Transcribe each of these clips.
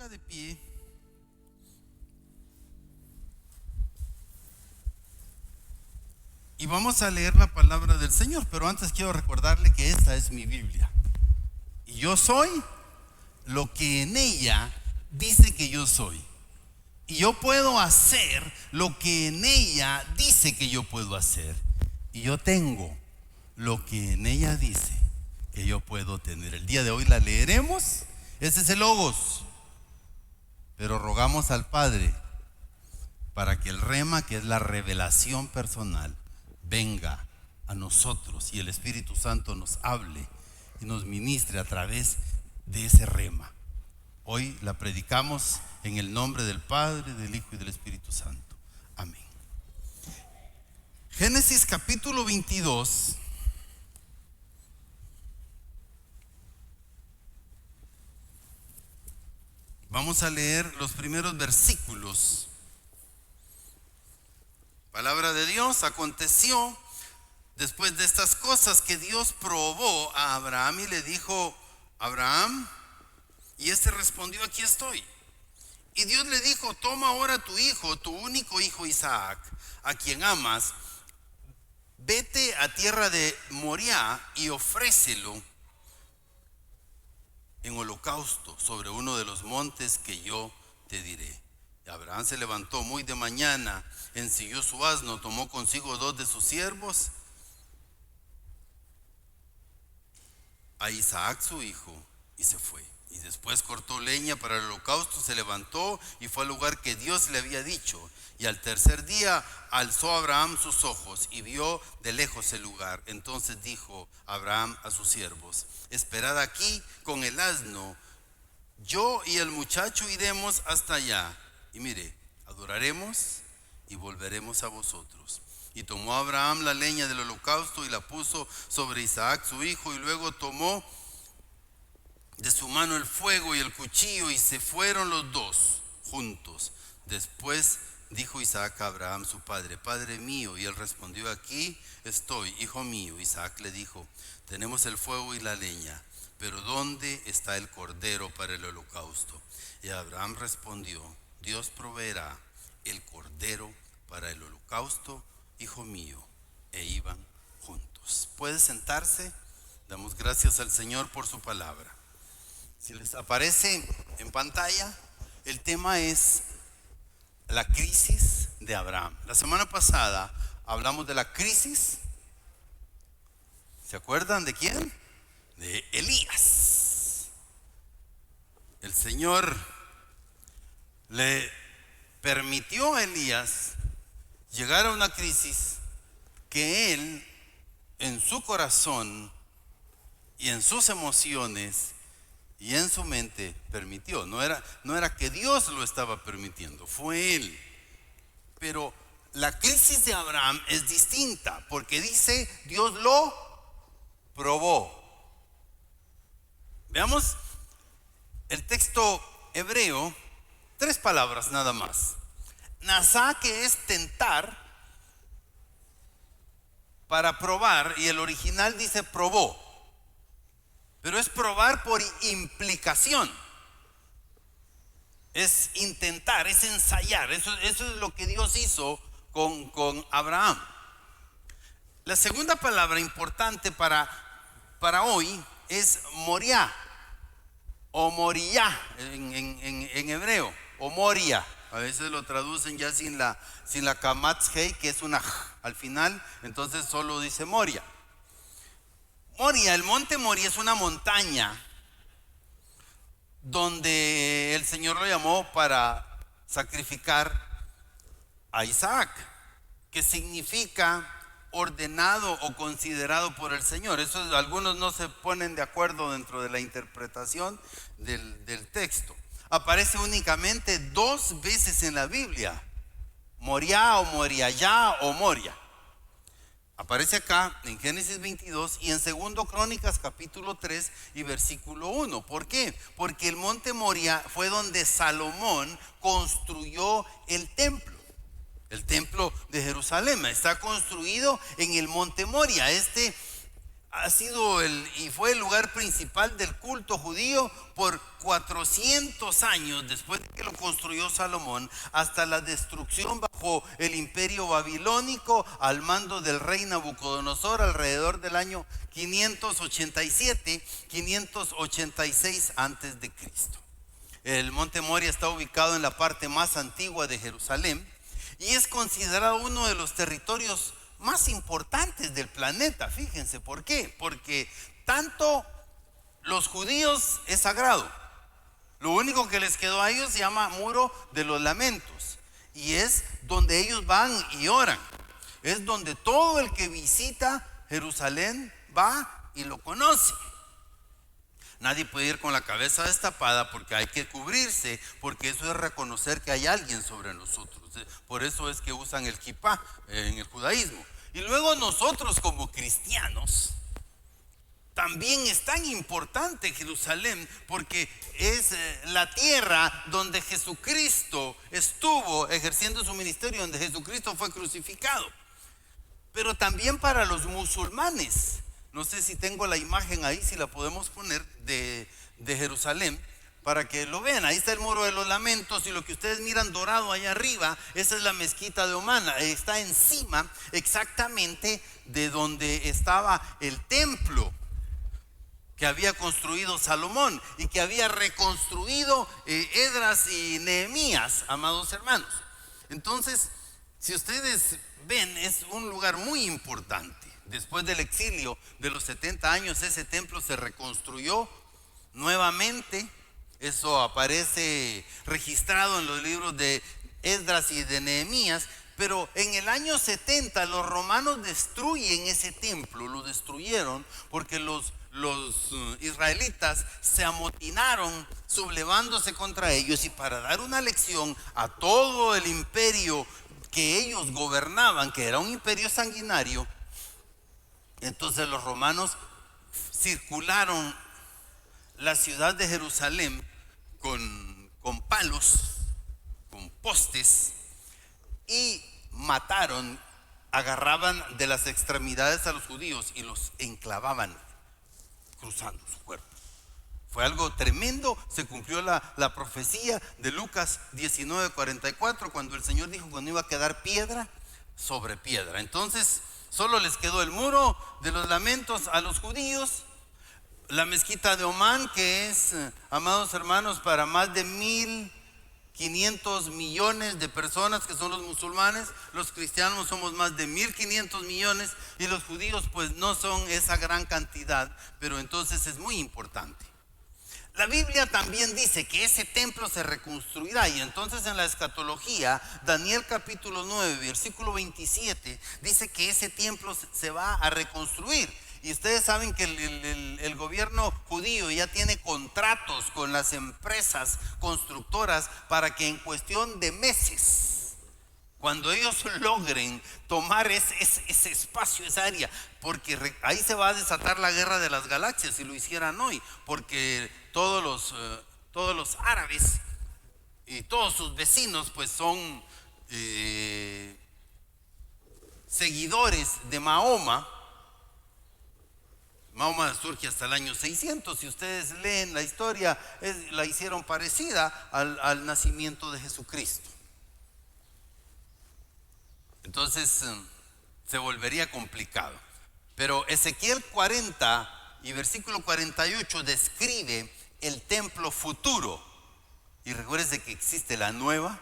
ponga de pie. Y vamos a leer la palabra del Señor, pero antes quiero recordarle que esta es mi Biblia. Y yo soy lo que en ella dice que yo soy. Y yo puedo hacer lo que en ella dice que yo puedo hacer. Y yo tengo lo que en ella dice que yo puedo tener. El día de hoy la leeremos. Ese es el Logos. Pero rogamos al Padre para que el rema, que es la revelación personal, venga a nosotros y el Espíritu Santo nos hable y nos ministre a través de ese rema. Hoy la predicamos en el nombre del Padre, del Hijo y del Espíritu Santo. Amén. Génesis capítulo 22. Vamos a leer los primeros versículos. Palabra de Dios. Aconteció después de estas cosas que Dios probó a Abraham y le dijo: Abraham, y este respondió: aquí estoy. Y Dios le dijo: toma ahora tu hijo, tu único hijo Isaac, a quien amas, vete a tierra de Moriah y ofrécelo en holocausto sobre uno de los montes que yo te diré. Y Abraham se levantó muy de mañana, ensilló su asno, tomó consigo 2 de sus siervos, a Isaac su hijo, y se fue. Y después cortó leña para el holocausto, se levantó y fue al lugar que Dios le había dicho. Y al tercer día alzó Abraham sus ojos y vio de lejos el lugar. Entonces dijo Abraham a sus siervos: esperad aquí con el asno, yo y el muchacho iremos hasta allá. Y mire, adoraremos y volveremos a vosotros. Y tomó Abraham la leña del holocausto y la puso sobre Isaac su hijo, y luego tomó de su mano el fuego y el cuchillo, y se fueron los dos juntos. Después dijo Isaac a Abraham su padre: Padre mío. Y él respondió: aquí estoy, hijo mío. Isaac le dijo: tenemos el fuego y la leña, pero ¿dónde está el cordero para el holocausto? Y Abraham respondió: Dios proveerá el cordero para el holocausto, hijo mío. E iban juntos. ¿Puede sentarse? Damos gracias al Señor por su palabra. Si les aparece en pantalla, el tema es la crisis de Abraham. La semana pasada hablamos de la crisis. ¿Se acuerdan de quién? De Elías. El Señor le permitió a Elías llegar a una crisis que él, en su corazón y en sus emociones y en su mente, permitió. No era que Dios lo estaba permitiendo, fue él. Pero la crisis de Abraham es distinta, porque dice: Dios lo probó. Veamos el texto hebreo, 3 palabras nada más. Nasá, que es tentar, para probar, y el original dice probó. Pero es probar por implicación. Es intentar, es ensayar. Eso es lo que Dios hizo con Abraham. La segunda palabra importante para hoy es Moriah o Moriah en hebreo, o Moria. A veces lo traducen ya sin la kamatz hei, que es una j al final, entonces solo dice Moria. Moria, el monte Moria es una montaña donde el Señor lo llamó para sacrificar a Isaac, que significa ordenado o considerado por el Señor. Eso algunos no se ponen de acuerdo dentro de la interpretación del texto. Aparece únicamente 2 veces en la Biblia: Moriah o Moriayá o Moria. Aparece acá en Génesis 22 y en 2 Crónicas capítulo 3 y versículo 1. ¿Por qué? Porque el monte Moria fue donde Salomón construyó el templo. El templo de Jerusalén está construido en el monte Moria. ha sido y fue el lugar principal del culto judío por 400 años después de que lo construyó Salomón, hasta la destrucción bajo el imperio babilónico al mando del rey Nabucodonosor alrededor del año 587, 586 antes de Cristo. El monte Moria está ubicado en la parte más antigua de Jerusalén y es considerado uno de los territorios más importantes del planeta. Fíjense, ¿por qué? Porque tanto los judíos es sagrado. Lo único que les quedó a ellos se llama Muro de los Lamentos y es donde ellos van y oran. Es donde todo el que visita Jerusalén va y lo conoce. Nadie puede ir con la cabeza destapada porque hay que cubrirse, porque eso es reconocer que hay alguien sobre nosotros. Por eso es que usan el kipá en el judaísmo. Y luego nosotros como cristianos, también es tan importante Jerusalén porque es la tierra donde Jesucristo estuvo ejerciendo su ministerio, donde Jesucristo fue crucificado. Pero también para los musulmanes. No sé si tengo la imagen ahí, si la podemos poner de Jerusalén para que lo vean. Ahí está el Muro de los Lamentos y lo que ustedes miran dorado allá arriba, esa es la mezquita de Omán. Está encima exactamente de donde estaba el templo que había construido Salomón y que había reconstruido Esdras y Nehemías, amados hermanos. Entonces, si ustedes ven, es un lugar muy importante. Después del exilio de los 70 años, ese templo se reconstruyó nuevamente. Eso aparece registrado en los libros de Esdras y de Nehemías. Pero en el año 70 los romanos destruyen ese templo, lo destruyeron porque los israelitas se amotinaron sublevándose contra ellos, y para dar una lección a todo el imperio que ellos gobernaban, que era un imperio sanguinario, entonces los romanos circularon la ciudad de Jerusalén con palos, con postes, y mataron, agarraban de las extremidades a los judíos y los enclavaban cruzando su cuerpo. Fue algo tremendo. Se cumplió la profecía de Lucas 19:44, cuando el Señor dijo que no iba a quedar piedra sobre piedra. Entonces solo les quedó el Muro de los Lamentos a los judíos, la mezquita de Omán, que es, amados hermanos, para más de 1.500 millones de personas que son los musulmanes. Los cristianos somos más de 1.500 millones y los judíos pues no son esa gran cantidad, pero entonces es muy importante. La Biblia también dice que ese templo se reconstruirá, y entonces en la escatología, Daniel capítulo 9, versículo 27, dice que ese templo se va a reconstruir. Y ustedes saben que el gobierno judío ya tiene contratos con las empresas constructoras para que en cuestión de meses, cuando ellos logren tomar ese espacio, esa área, porque ahí se va a desatar la guerra de las galaxias si lo hicieran hoy, porque todos los árabes y todos sus vecinos pues son seguidores de Mahoma. Mahoma surge hasta el año 600. Si ustedes leen la historia, la hicieron parecida al nacimiento de Jesucristo. Entonces se volvería complicado. Pero Ezequiel 40 y versículo 48 describe el templo futuro. Y recuerden que existe la nueva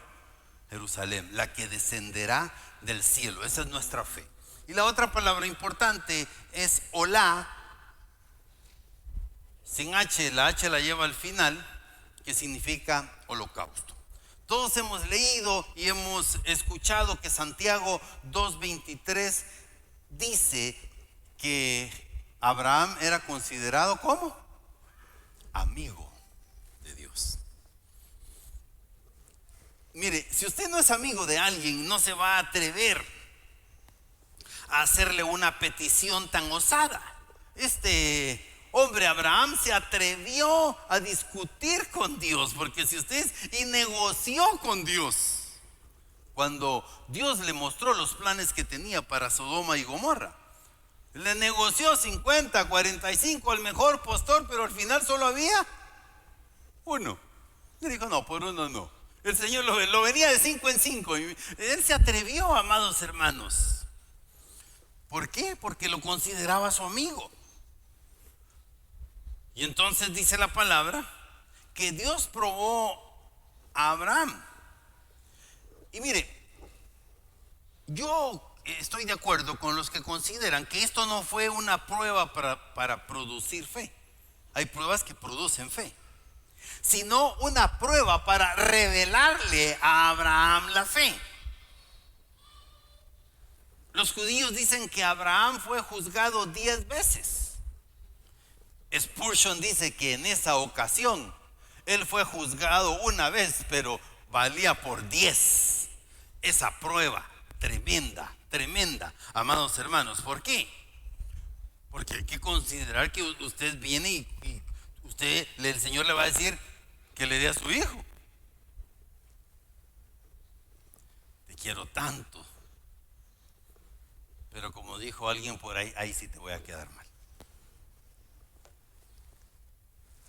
Jerusalén, la que descenderá del cielo. Esa es nuestra fe. Y la otra palabra importante es Olá, sin H. La H la lleva al final, que significa holocausto. Todos hemos leído y hemos escuchado que Santiago 2:23 dice que Abraham era considerado como amigo de Dios. Mire, si usted no es amigo de alguien, no se va a atrever a hacerle una petición tan osada. Este hombre Abraham se atrevió a discutir con Dios, porque si usted y negoció con Dios cuando Dios le mostró los planes que tenía para Sodoma y Gomorra. Le negoció 50, 45 al mejor postor, pero al final solo había uno. Le dijo, no, por uno no. El Señor lo venía de 5 en 5. Y él se atrevió, amados hermanos. ¿Por qué? Porque lo consideraba su amigo. Y entonces dice la palabra que Dios probó a Abraham. Y mire, yo estoy de acuerdo con los que consideran que esto no fue una prueba para producir fe. Hay pruebas que producen fe, sino una prueba para revelarle a Abraham la fe. Los judíos dicen que Abraham fue juzgado 10 veces. Spurgeon dice que en esa ocasión él fue juzgado una vez, pero valía por 10 esa prueba tremenda, tremenda, amados hermanos. ¿Por qué? Porque hay que considerar que usted viene y el Señor le va a decir que le dé a su hijo. Te quiero tanto, pero como dijo alguien por ahí, ahí sí te voy a quedar mal.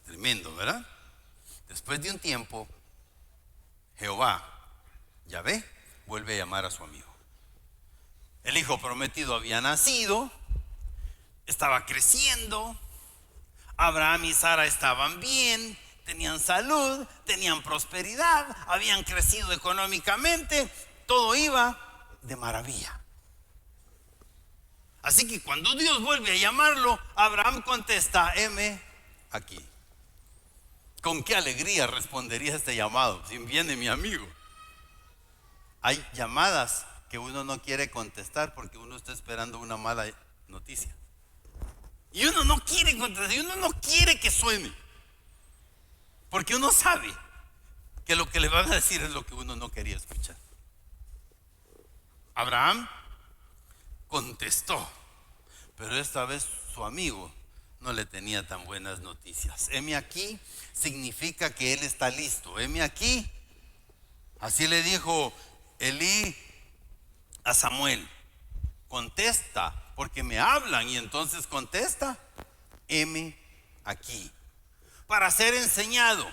Tremendo, ¿verdad? Después de un tiempo, Jehová, Yahvé, vuelve a llamar a su amigo. El hijo prometido había nacido, estaba creciendo, Abraham y Sara estaban bien, tenían salud, tenían prosperidad, habían crecido económicamente, todo iba de maravilla. Así que cuando Dios vuelve a llamarlo, Abraham contesta, heme aquí. ¿Con qué alegría respondería este llamado si viene mi amigo? Hay llamadas que uno no quiere contestar porque uno está esperando una mala noticia. Y uno no quiere contestar, y uno no quiere que suene. Porque uno sabe que lo que le van a decir es lo que uno no quería escuchar. Abraham contestó, pero esta vez su amigo no le tenía tan buenas noticias. Heme aquí significa que él está listo. Heme aquí, así le dijo Elí a Samuel, contesta, porque me hablan. Y entonces contesta, heme aquí, para ser enseñado,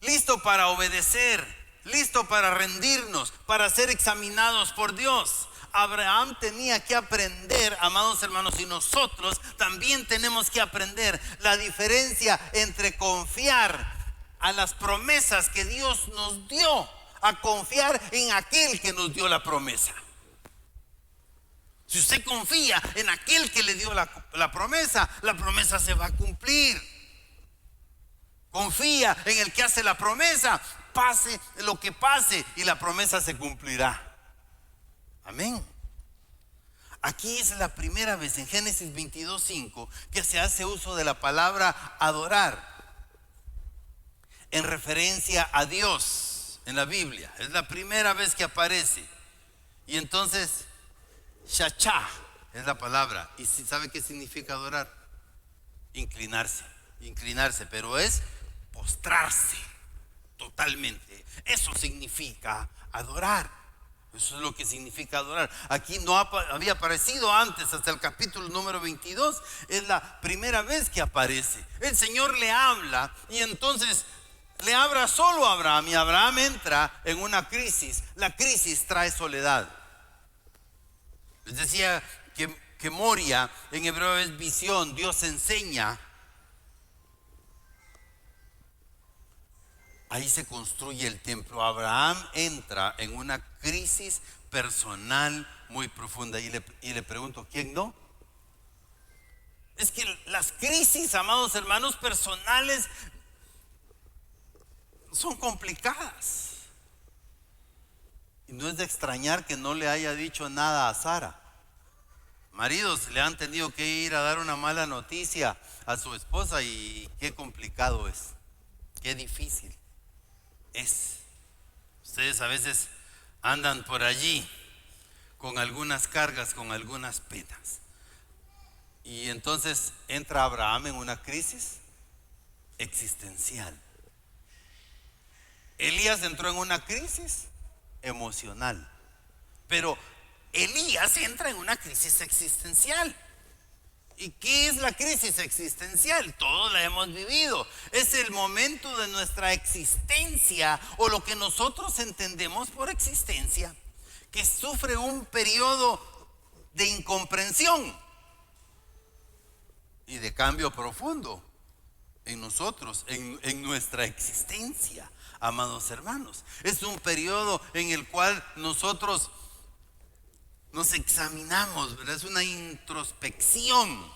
listo para obedecer, listo para rendirnos, para ser examinados por Dios. Abraham tenía que aprender, amados hermanos, y nosotros también tenemos que aprender la diferencia entre confiar a las promesas que Dios nos dio, a confiar en aquel que nos dio la promesa. Si usted confía en aquel que le dio la promesa se va a cumplir. Confía en el que hace la promesa, pase lo que pase, y la promesa se cumplirá. Amén. Aquí es la primera vez en Génesis 22:5 que se hace uso de la palabra adorar en referencia a Dios en la Biblia. Es la primera vez que aparece. Y entonces Shachá es la palabra. ¿Y sabe qué significa adorar? Inclinarse, pero es postrarse totalmente. Eso significa adorar. Eso es lo que significa adorar. Aquí no había aparecido antes, hasta el capítulo número 22. Es la primera vez que aparece. El Señor le habla y entonces le habla solo a Abraham, y Abraham entra en una crisis. La crisis trae soledad. Les decía que Moria en hebreo es visión. Dios enseña. Ahí se construye el templo. Abraham entra en una crisis personal muy profunda. Y le pregunto, ¿quién no? Es que las crisis, amados hermanos, personales son complicadas. Y no es de extrañar que no le haya dicho nada a Sara. Maridos le han tenido que ir a dar una mala noticia a su esposa, y qué complicado es, qué difícil es. Ustedes a veces andan por allí con algunas cargas, con algunas penas, y entonces entra Abraham en una crisis existencial. Elías entró en una crisis emocional, pero Elías entra en una crisis existencial. ¿Y qué es la crisis existencial? Todos la hemos vivido. Es el momento de nuestra existencia, o lo que nosotros entendemos por existencia, que sufre un periodo de incomprensión y de cambio profundo en nosotros, en nuestra existencia, amados hermanos. Es un periodo en el cual nosotros nos examinamos, ¿verdad? Es una introspección.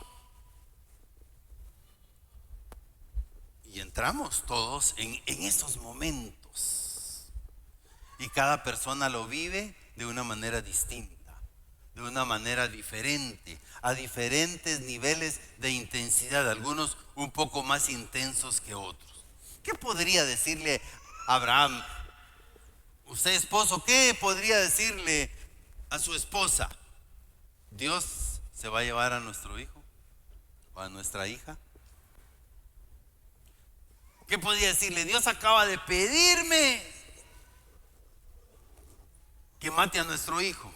Y entramos todos en esos momentos. Y cada persona lo vive de una manera distinta, de una manera diferente, a diferentes niveles de intensidad, algunos un poco más intensos que otros. ¿Qué podría decirle Abraham? Usted, esposo, ¿qué podría decirle a su esposa? Dios se va a llevar a nuestro hijo o a nuestra hija. ¿Qué podría decirle? Dios acaba de pedirme que mate a nuestro hijo,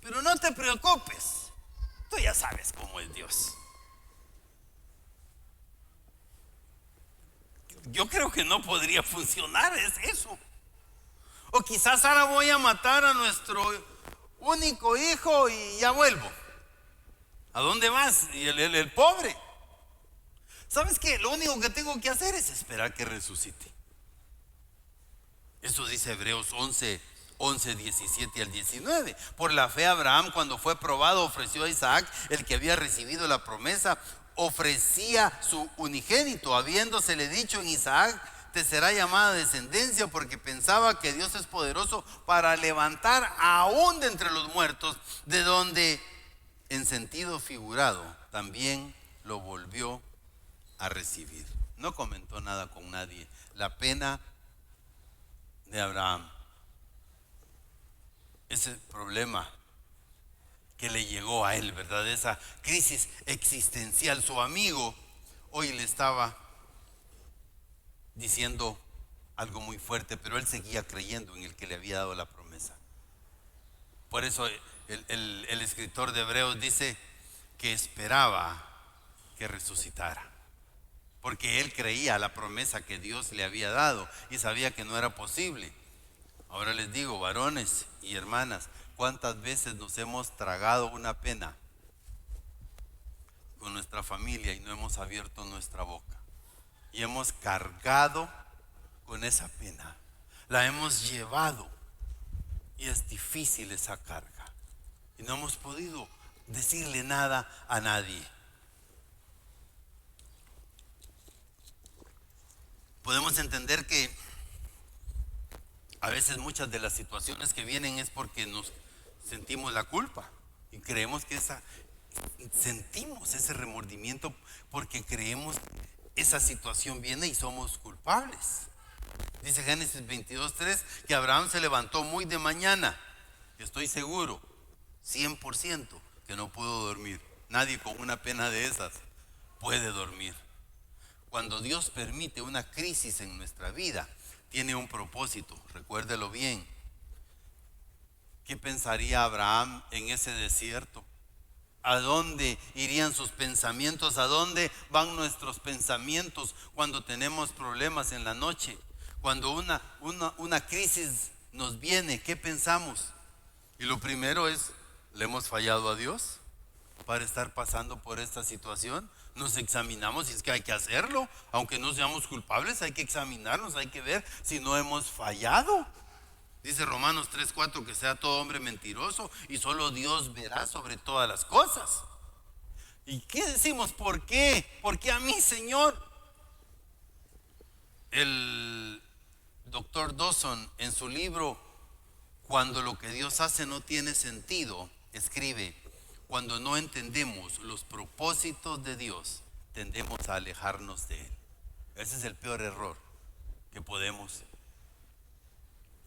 pero no te preocupes, tú ya sabes cómo es Dios. Yo creo que no podría funcionar, es eso. O quizás ahora voy a matar a nuestro único hijo y ya vuelvo. ¿A dónde vas? Y el pobre. ¿Sabes qué? Lo único que tengo que hacer es esperar que resucite. Eso dice Hebreos 11, 17 al 19. Por la fe Abraham, cuando fue probado, ofreció a Isaac, el que había recibido la promesa. Ofrecía su unigénito, habiéndosele dicho: en Isaac te será llamada descendencia, porque pensaba que Dios es poderoso para levantar aún de entre los muertos, de donde en sentido figurado también lo volvió a recibir. No comentó nada con nadie. La pena de Abraham, ese problema que le llegó a él, ¿verdad? Esa crisis existencial. Su amigo hoy le estaba diciendo algo muy fuerte, pero él seguía creyendo en el que le había dado la promesa. Por eso el escritor de Hebreos dice que esperaba que resucitara, porque él creía la promesa que Dios le había dado y sabía que no era posible. Ahora les digo, varones y hermanas, ¿cuántas veces nos hemos tragado una pena con nuestra familia y no hemos abierto nuestra boca? Y hemos cargado con esa pena, la hemos llevado, y es difícil esa carga, y no hemos podido decirle nada a nadie. Podemos entender que a veces muchas de las situaciones que vienen es porque nos sentimos la culpa y creemos que sentimos ese remordimiento porque creemos esa situación viene y somos culpables. Dice Génesis 22:3 que Abraham se levantó muy de mañana. Estoy seguro, 100%, que no pudo dormir. Nadie con una pena de esas puede dormir. Cuando Dios permite una crisis en nuestra vida, tiene un propósito, recuérdelo bien. ¿Qué pensaría Abraham en ese desierto? ¿A dónde irían sus pensamientos? ¿A dónde van nuestros pensamientos cuando tenemos problemas en la noche? Cuando una crisis nos viene, ¿qué pensamos? Y lo primero es, ¿le hemos fallado a Dios para estar pasando por esta situación? Nos examinamos, y es que hay que hacerlo, aunque no seamos culpables, hay que examinarnos, hay que ver si no hemos fallado. Dice Romanos 3:4 que sea todo hombre mentiroso y solo Dios verá sobre todas las cosas. ¿Y qué decimos? ¿Por qué? ¿Por qué a mí, Señor? El doctor Dawson, en su libro Cuando lo que Dios hace no tiene sentido, escribe: cuando no entendemos los propósitos de Dios, tendemos a alejarnos de Él. Ese es el peor error que podemos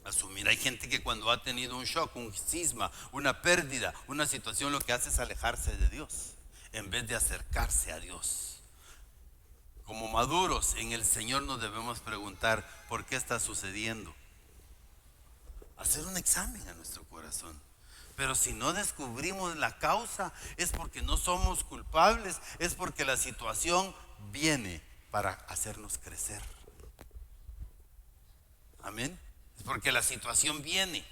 asumir. Hay gente que cuando ha tenido un shock, un cisma, una pérdida, una situación, lo que hace es alejarse de Dios en vez de acercarse a Dios. Como maduros en el Señor nos debemos preguntar: ¿por qué está sucediendo? Hacer un examen a nuestro corazón. Pero si no descubrimos la causa, es porque no somos culpables, es porque la situación viene para hacernos crecer. Amén. Es porque la situación viene,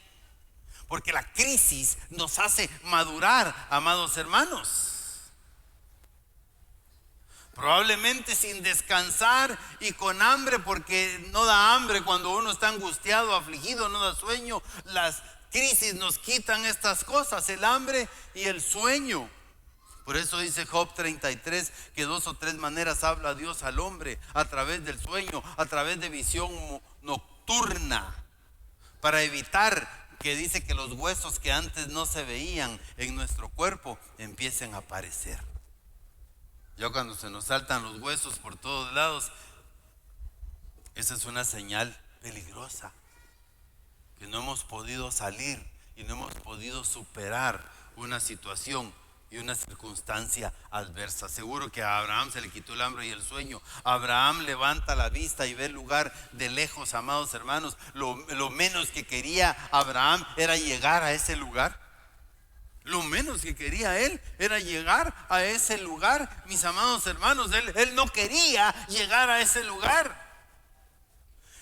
porque la crisis nos hace madurar, amados hermanos. Probablemente sin descansar y con hambre, porque no da hambre cuando uno está angustiado, afligido, no da sueño. Las crisis nos quitan estas cosas, el hambre y el sueño. Por eso dice Job 33 que 2 o 3 maneras habla Dios al hombre: a través del sueño, a través de visión nocturna, para evitar que dice que los huesos que antes no se veían en nuestro cuerpo empiecen a aparecer. Ya cuando se nos saltan los huesos por todos lados, esa es una señal peligrosa, que no hemos podido salir y no hemos podido superar una situación y una circunstancia adversa. Seguro que a Abraham se le quitó el hambre y el sueño. Abraham levanta la vista y ve el lugar de lejos, amados hermanos. Lo menos que quería Abraham era llegar a ese lugar. Lo menos que quería él era llegar a ese lugar, mis amados hermanos. Él no quería llegar a ese lugar.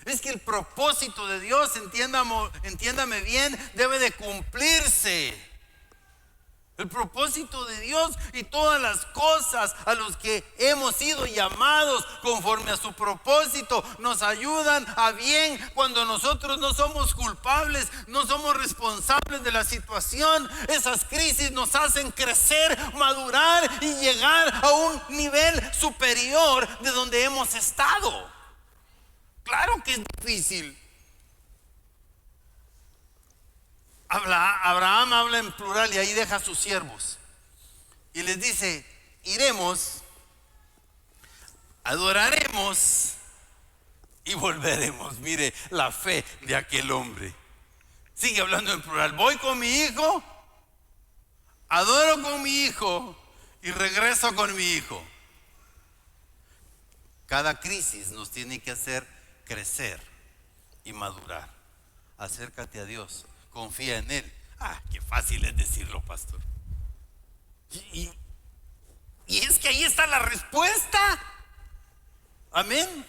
Es que el propósito de Dios, entiéndame bien, debe de cumplirse. El propósito de Dios y todas las cosas a los que hemos sido llamados conforme a su propósito nos ayudan a bien cuando nosotros no somos culpables, no somos responsables de la situación. Esas crisis nos hacen crecer, madurar y llegar a un nivel superior de donde hemos estado. Claro que es difícil. Abraham habla en plural y ahí deja a sus siervos y les dice: iremos, adoraremos y volveremos. Mire la fe de aquel hombre. Sigue hablando en plural: voy con mi hijo, adoro con mi hijo y regreso con mi hijo. Cada crisis nos tiene que hacer crecer y madurar. Acércate a Dios, confía en Él. Qué fácil es decirlo, pastor. Y es que ahí está la respuesta. Amén.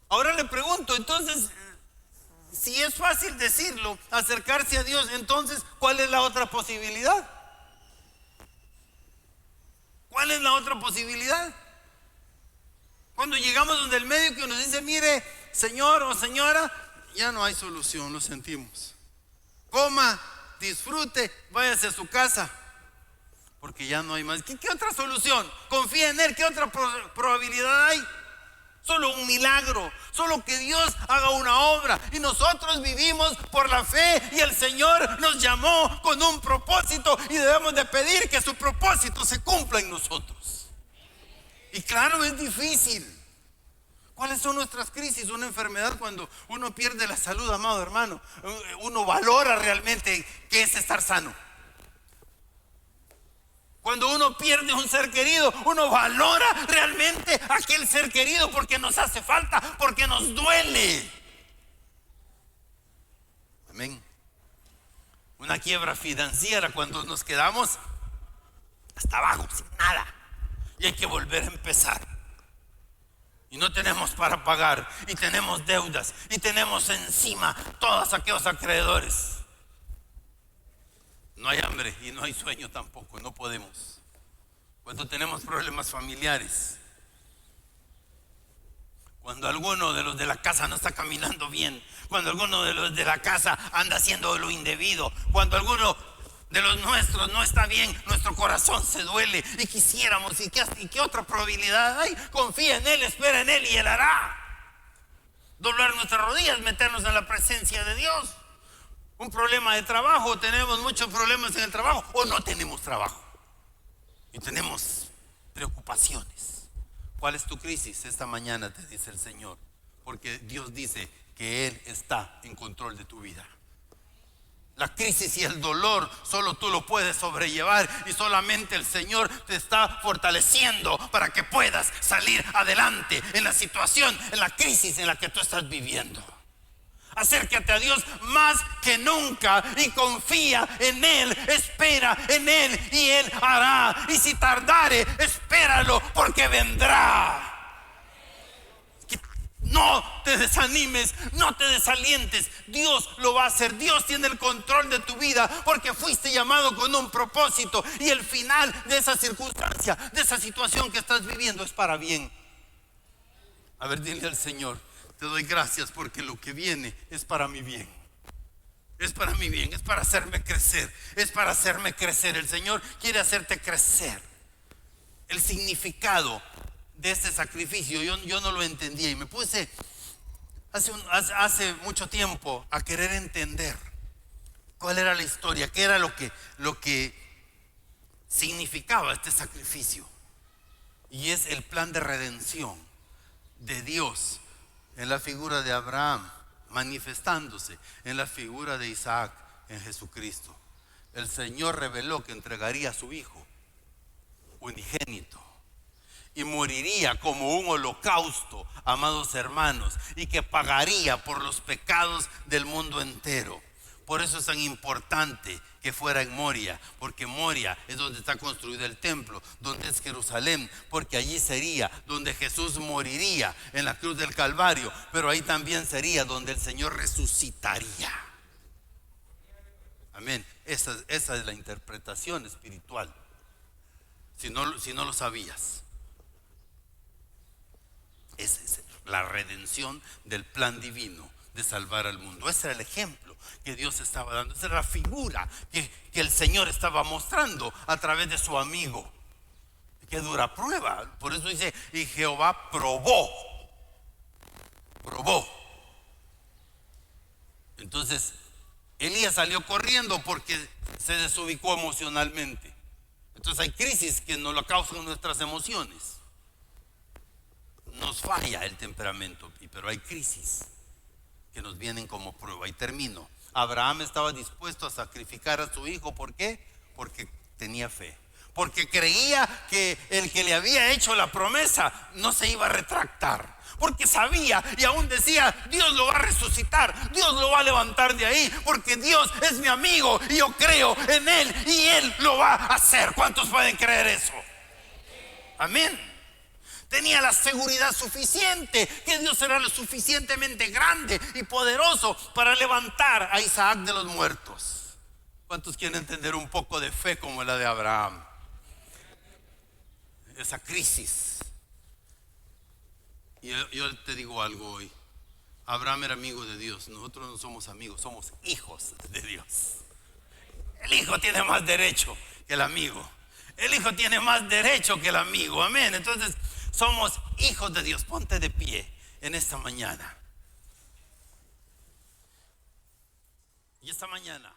Ahora le pregunto, entonces, si es fácil decirlo, acercarse a Dios, entonces, ¿cuál es la otra posibilidad? ¿Cuál es la otra posibilidad? Cuando llegamos donde el médico nos dice: mire, señor o señora, ya no hay solución, lo sentimos. Coma, disfrute, váyase a su casa, porque ya no hay más. ¿Qué otra solución? Confía en Él. ¿Qué otra probabilidad hay? Solo un milagro, solo que Dios haga una obra. Y nosotros vivimos por la fe, y el Señor nos llamó con un propósito, y debemos de pedir que su propósito se cumpla en nosotros. Y claro, es difícil. ¿Cuáles son nuestras crisis? Una enfermedad, cuando uno pierde la salud, amado hermano, uno valora realmente qué es estar sano. Cuando uno pierde un ser querido, uno valora realmente aquel ser querido, porque nos hace falta, porque nos duele. Amén. Una quiebra financiera, cuando nos quedamos hasta abajo, sin nada, y hay que volver a empezar. Y no tenemos para pagar, y tenemos deudas, y tenemos encima todos aquellos acreedores. No hay hambre y no hay sueño tampoco, no podemos. Cuando tenemos problemas familiares, cuando alguno de los de la casa no está caminando bien, cuando alguno de los de la casa anda haciendo lo indebido, cuando alguno de los nuestros no está bien, nuestro corazón se duele y quisiéramos. ¿Y qué otra probabilidad hay? Confía en Él, espera en Él y Él hará. Doblar nuestras rodillas, meternos en la presencia de Dios. Un problema de trabajo, tenemos muchos problemas en el trabajo, o no tenemos trabajo y tenemos preocupaciones. ¿Cuál es tu crisis? Esta mañana te dice el Señor, porque Dios dice que Él está en control de tu vida. La crisis y el dolor solo tú lo puedes sobrellevar, y solamente el Señor te está fortaleciendo para que puedas salir adelante en la situación, en la crisis en la que tú estás viviendo. Acércate a Dios más que nunca y confía en Él, espera en Él y Él hará. Y si tardare, espéralo porque vendrá. No te desanimes, no te desalientes. Dios lo va a hacer. Dios tiene el control de tu vida porque fuiste llamado con un propósito. Y el final de esa circunstancia, de esa situación que estás viviendo es para bien. A ver, dile al Señor: te doy gracias porque lo que viene es para mi bien. Es para mi bien, es para hacerme crecer. Es para hacerme crecer. El Señor quiere hacerte crecer. El significado de este sacrificio yo no lo entendía y me puse hace mucho tiempo a querer entender cuál era la historia, qué era lo que significaba este sacrificio. Y es el plan de redención de Dios en la figura de Abraham, manifestándose en la figura de Isaac, en Jesucristo. El Señor reveló que entregaría a su Hijo unigénito y moriría como un holocausto, amados hermanos, y que pagaría por los pecados del mundo entero. Por eso es tan importante que fuera en Moria, porque Moria es donde está construido el templo, donde es Jerusalén, porque allí sería donde Jesús moriría en la cruz del Calvario, pero ahí también sería donde el Señor resucitaría. Amén. Esa es la interpretación espiritual, si no lo sabías. Esa es la redención del plan divino de salvar al mundo. Ese era el ejemplo que Dios estaba dando. Esa era la figura que el Señor estaba mostrando a través de su amigo. Qué dura prueba. Por eso dice: y Jehová probó. Entonces Elías salió corriendo porque se desubicó emocionalmente. Entonces hay crisis que nos lo causan nuestras emociones. Nos falla el temperamento, pero hay crisis que nos vienen como prueba. Y termino. Abraham estaba dispuesto a sacrificar a su hijo. ¿Por qué? Porque tenía fe. Porque creía que el que le había hecho la promesa no se iba a retractar. Porque sabía y aún decía: Dios lo va a resucitar, Dios lo va a levantar de ahí, porque Dios es mi amigo y yo creo en Él y Él lo va a hacer. ¿Cuántos pueden creer eso? Amén. Tenía la seguridad suficiente que Dios era lo suficientemente grande y poderoso para levantar a Isaac de los muertos. ¿Cuántos quieren entender un poco de fe como la de Abraham? Esa crisis. Y yo te digo algo hoy: Abraham era amigo de Dios. Nosotros no somos amigos, somos hijos de Dios. El hijo tiene más derecho que el amigo. El hijo tiene más derecho que el amigo. Amén. Entonces somos hijos de Dios. Ponte de pie en esta mañana. Y esta mañana